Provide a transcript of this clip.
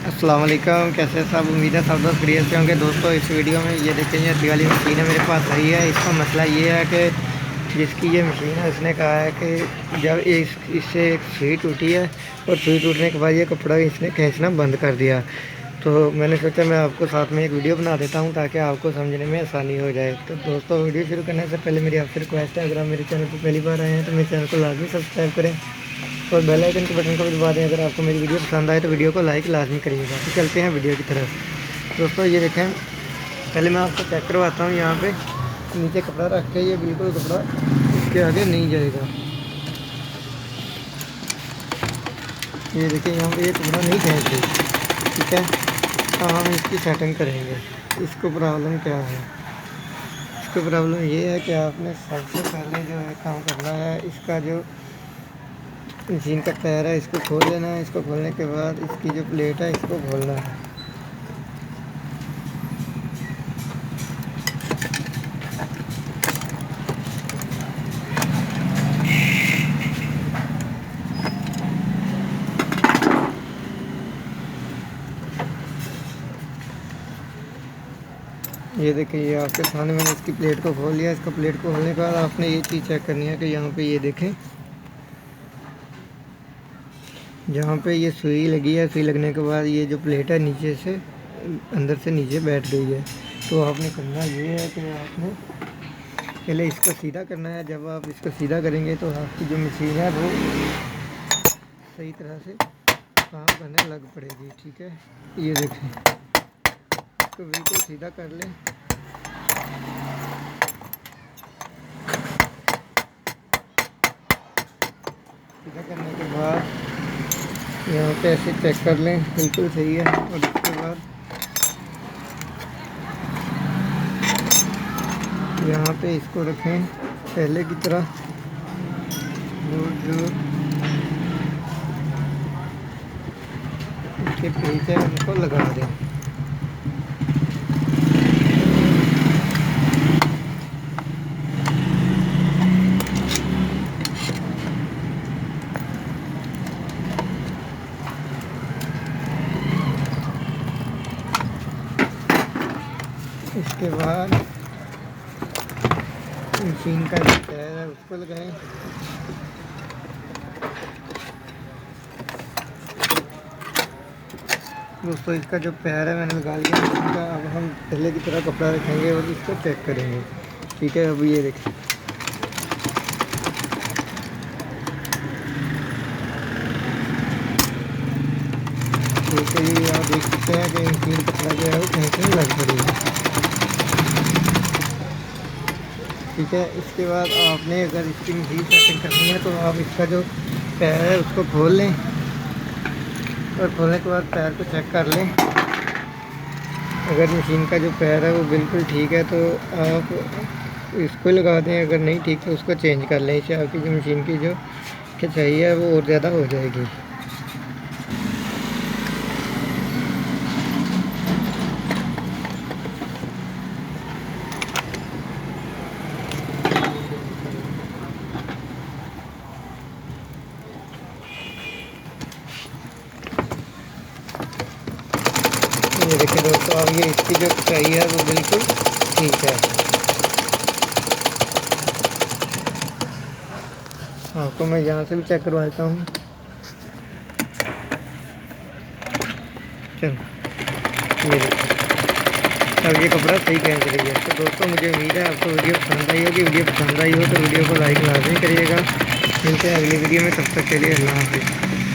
अस्सलाम वालेकुम। कैसे सब? उम्मीद है सब दोस्त बढ़िया से होंगे। दोस्तों इस वीडियो में ये देखें, ये दिवाली मशीन है मेरे पास आई है। इसका मसला ये है कि जिसकी ये मशीन है उसने कहा है कि जब इससे एक सुई टूटी है और सुई टूटने के बाद ये कपड़ा इसने खींचना बंद कर दिया। तो मैंने सोचा मैं आपको साथ में एक वीडियो बना देता हूँ ताकि आपको समझने में आसानी हो जाए। तो दोस्तों वीडियो शुरू करने से पहले मेरी आपसे रिक्वेस्ट है, अगर आप मेरे चैनल पर पहली बार आए हैं तो मेरे चैनल को लाजमी सब्सक्राइब करें और बेल आइकन के बटन को भी दबा दें। अगर आपको मेरी वीडियो पसंद आए तो वीडियो को लाइक लाजमी करिएगा। तो चलते हैं वीडियो की तरफ। दोस्तों ये देखें, पहले मैं आपको चेक करवाता हूँ। यहाँ पे नीचे कपड़ा रख के ये बिल्कुल कपड़ा इसके आगे नहीं जाएगा। ये देखिए यहाँ पे ये कपड़ा नहीं खींच रही, ठीक है। तो हम इसकी सेटिंग करेंगे। इसको प्रॉब्लम क्या है? इसको प्रॉब्लम ये है कि आपने सबसे पहले जो है काम करना है, इसका जो मशीन का टायर है इसको खोल लेना है। इसको खोलने के बाद इसकी जो प्लेट है इसको खोलना है। ये देखिए, ये आपके सामने मैंने इसकी प्लेट को खोल लिया। इसको प्लेट को खोलने के बाद आपने ये चीज़ चेक करनी है कि यहाँ पे ये देखें, जहाँ पे ये सुई लगी है, सुई लगने के बाद ये जो प्लेट है नीचे से अंदर से नीचे बैठ गई है। तो आपने करना ये है कि आपने पहले इसको सीधा करना है। जब आप इसको सीधा करेंगे तो आपकी जो मशीन है वो सही तरह से काम करने लग पड़ेगी, ठीक है। ये देखें, इसको बिल्कुल सीधा कर लें। सीधा करने के बाद यहाँ पे ऐसे चेक कर लें, बिल्कुल सही है। और उसके बाद यहाँ पे इसको रखें पहले की तरह, जो इसके पेच है उनको लगा दें। इसके बाद मशीन का जो टायर है उसको लगाएं। दोस्तों इसका जो पैर है मैंने लगा लिया मशीन का। अब हम पहले की तरह कपड़ा रखेंगे और इसको चेक करेंगे, ठीक है। अब ये देखें, ठीक है। ये आप देख सकते हैं कि मशीन कपड़ा जो है वो कहीं से लग पड़ी है, ठीक है। इसके बाद आपने अगर इसकी मशीन सेटिंग करनी है तो आप इसका जो पैर है उसको खोल लें और खोलने के बाद पैर को चेक कर लें। अगर मशीन का जो पैर है वो बिल्कुल ठीक है तो आप इसको लगा दें। अगर नहीं ठीक तो उसको चेंज कर लें। इससे आपकी जो मशीन की जो खिंचाई है वो और ज़्यादा हो जाएगी। ये देखिए दोस्तों, अब ये इसकी जो खिंचाई है वो बिल्कुल ठीक है। आपको मैं यहाँ से भी चेक करवाता हूँ। चलो ये देखिए, अब ये कपड़ा सही खींच रही है। तो दोस्तों मुझे उम्मीद है आपको वीडियो पसंद आई होगी। वीडियो पसंद आई हो तो वीडियो को लाइक लाजमी करिएगा। मिलते हैं अगली वीडियो में, तब तक के लिए अल्लाह हाफ़िज़।